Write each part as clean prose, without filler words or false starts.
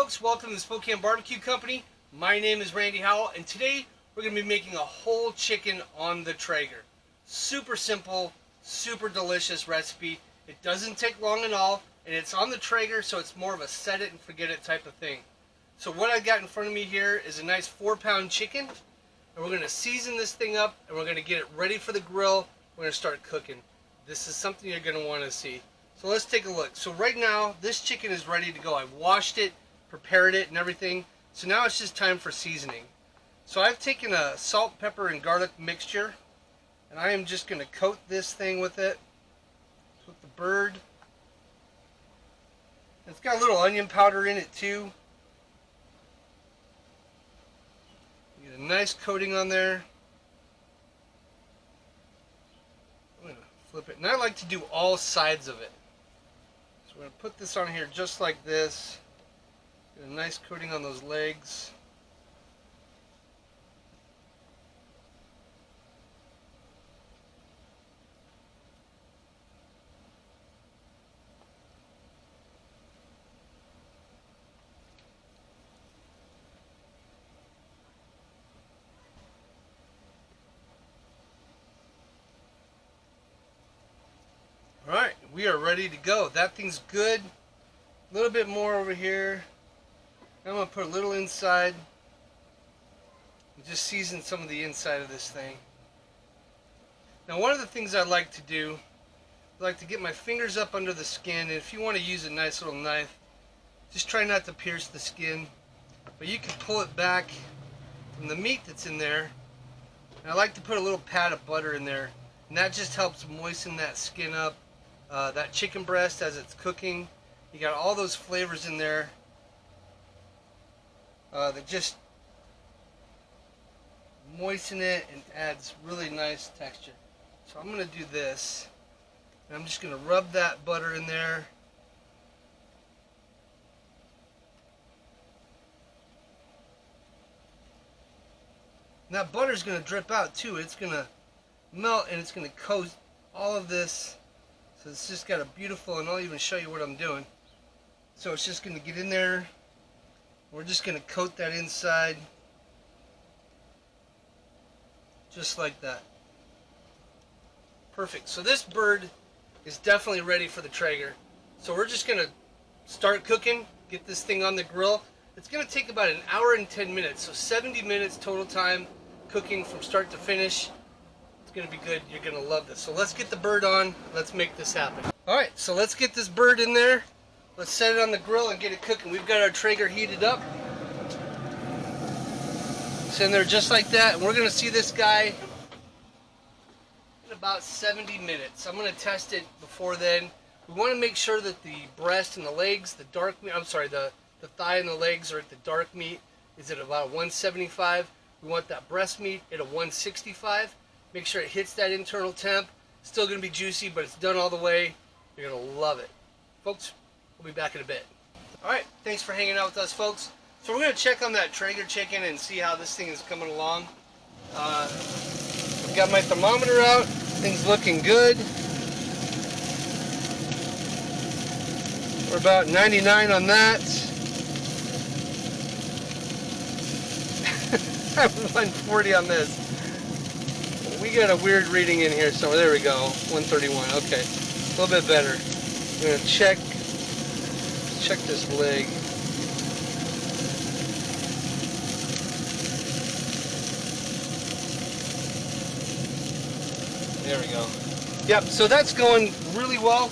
folks, welcome to the Spokane BBQ Company. My name is Randy Howell, and today we're going to be making a whole chicken on the Traeger. Super simple, super delicious recipe. It doesn't take long at all, and it's on the Traeger, so it's more of a set it and forget it type of thing. So what I got in front of me here is a nice 4-pound chicken, and we're going to season this thing up, and we're going to get it ready for the grill. We're going to start cooking. This is something you're going to want to see. So let's take a look. So right now, this chicken is ready to go. I've washed it, prepared it, and everything. So now it's just time for seasoning. So I've taken a salt, pepper, and garlic mixture, and I am just going to coat this thing with it, with the bird. It's got a little onion powder in it too. Get a nice coating on there. I'm going to flip it, and I like to do all sides of it. We're going to put this on here just like this. Get a nice coating on those legs. Alright, we are ready to go. That thing's good. A little bit more over here. I'm going to put a little inside. And just season some of the inside of this thing. Now one of the things I like to do, I like to get my fingers up under the skin. And if you want to use a nice little knife, just try not to pierce the skin. But you can pull it back from the meat that's in there. And I like to put a little pat of butter in there. And that just helps moisten that skin up. That chicken breast as it's cooking, you got all those flavors in there that just moisten it and adds really nice texture. So I'm going to do this, and I'm just going to rub that butter in there. And that butter is going to drip out too. It's going to melt and it's going to coat all of this. So it's just got a beautiful, and I'll even show you what I'm doing. So it's just going to get in there. We're just going to coat that inside. Just like that. Perfect. So this bird is definitely ready for the Traeger. So we're just going to start cooking, get this thing on the grill. It's going to take about an hour and 10 minutes. So 70 minutes total time cooking from start to finish. It's going to be good. You're going to love this. So let's get the bird on. Let's make this happen. Alright, so let's get this bird in there. Let's set it on the grill and get it cooking. We've got our Traeger heated up. It's in there just like that. And we're going to see this guy in about 70 minutes. I'm going to test it before then. We want to make sure that the breast and the legs, the dark meat, I'm sorry, the thigh and the legs are at the dark meat is at about 175. We want that breast meat at a 165. Make sure it hits that internal temp. Still going to be juicy, but it's done all the way. You're going to love it. Folks, we'll be back in a bit. Alright, thanks for hanging out with us, folks. So we're going to check on that Traeger chicken and see how this thing is coming along. I've got my thermometer out. Things looking good. We're about 99 on that. I'm 140 on this. We got a weird reading in here, so there we go, 131. Okay, a little bit better. I'm gonna check this leg. There we go. Yep. So that's going really well.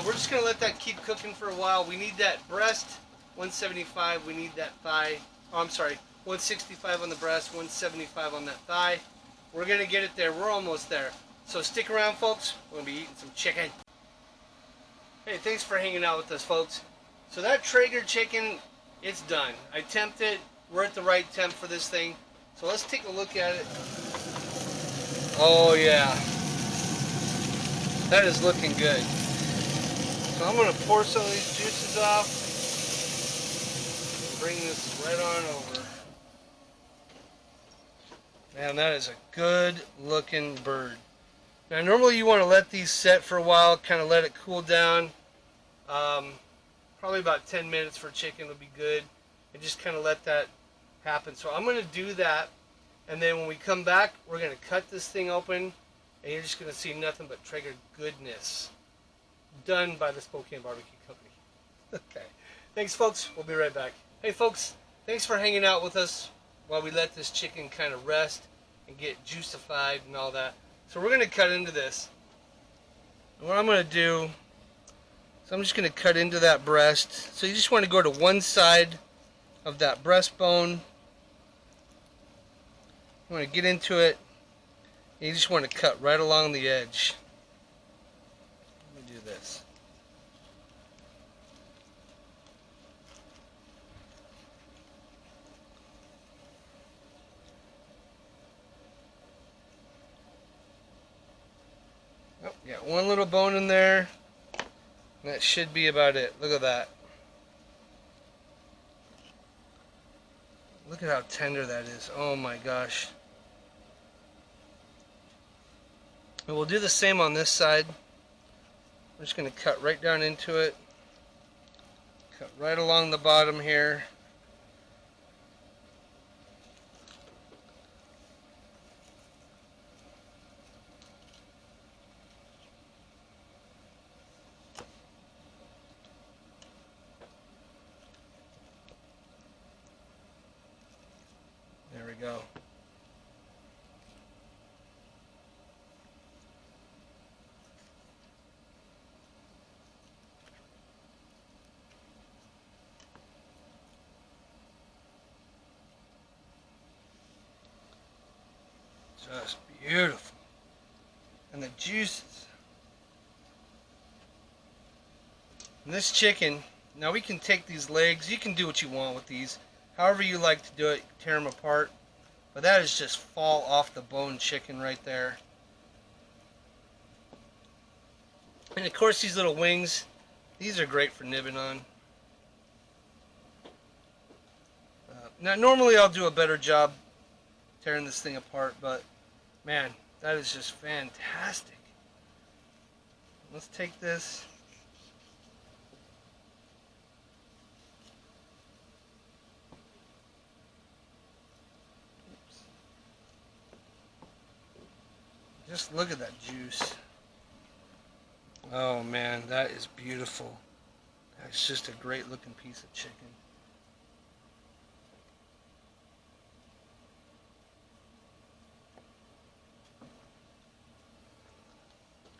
We're just gonna let that keep cooking for a while. We need that breast, 175. We need that thigh. Oh, I'm sorry, 165 on the breast, 175 on that thigh. We're going to get it there. We're almost there. So stick around, folks. We're going to be eating some chicken. Hey, thanks for hanging out with us, folks. So that Traeger chicken, it's done. I temped it. We're at the right temp for this thing. So let's take a look at it. Oh, yeah. That is looking good. So I'm going to pour some of these juices off. Bring this right on over. Man, that is a good looking bird. Now normally you want to let these set for a while, kind of let it cool down. Probably about 10 minutes for chicken would be good, and just kind of let that happen. So I'm going to do that, and then when we come back, we're going to cut this thing open, and you're just going to see nothing but Traeger goodness. Done by the Spokane BBQ Company. Okay. Thanks, folks. We'll be right back. Hey, folks. Thanks for hanging out with us while we let this chicken kind of rest and get juicified and all that. So we're going to cut into this. And what I'm going to do, so I'm just going to cut into that breast. So you just want to go to one side of that breastbone. You want to get into it. And you just want to cut right along the edge. Let me do this. Oh, got one little bone in there. And that should be about it. Look at that. Look at how tender that is. Oh my gosh. And we'll do the same on this side. I'm just going to cut right down into it. Cut right along the bottom here. There we go. Just beautiful. And the juices. And this chicken, now we can take these legs, you can do what you want with these. However you like to do it, tear them apart. But that is just fall off the bone chicken right there. And of course these little wings, these are great for nibbing on. Now normally I'll do a better job tearing this thing apart, but man, that is just fantastic. Let's take this. Just look at that juice. Oh man, that is beautiful. That's just a great looking piece of chicken.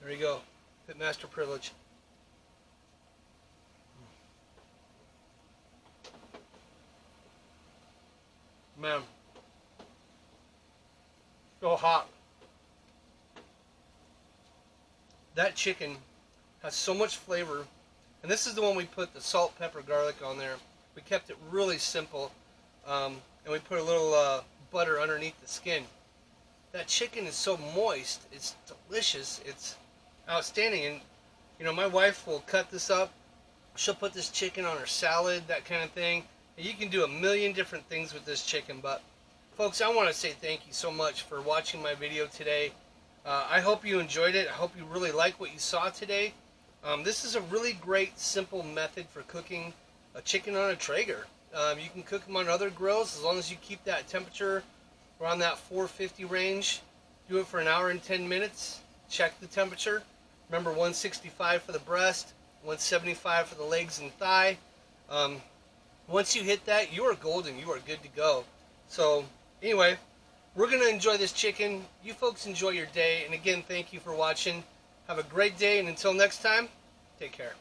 There you go. Pitmaster privilege. Man. So hot. That chicken has so much flavor, and this is the one we put the salt, pepper, garlic on there. We kept it really simple, and we put a little butter underneath the skin. That chicken is so moist, it's delicious, it's outstanding. And you know, my wife will cut this up, she'll put this chicken on her salad, that kind of thing. And you can do a million different things with this chicken. But folks, I want to say thank you so much for watching my video today. I hope you enjoyed it. I hope you really like what you saw today. This is a really great, simple method for cooking a chicken on a Traeger. You can cook them on other grills as long as you keep that temperature around that 450 range. Do it for an hour and 10 minutes. Check the temperature. Remember, 165 for the breast, 175 for the legs and thigh. Once you hit that, you are golden. You are good to go. So anyway, we're going to enjoy this chicken. You folks enjoy your day. And again, thank you for watching. Have a great day. And until next time, take care.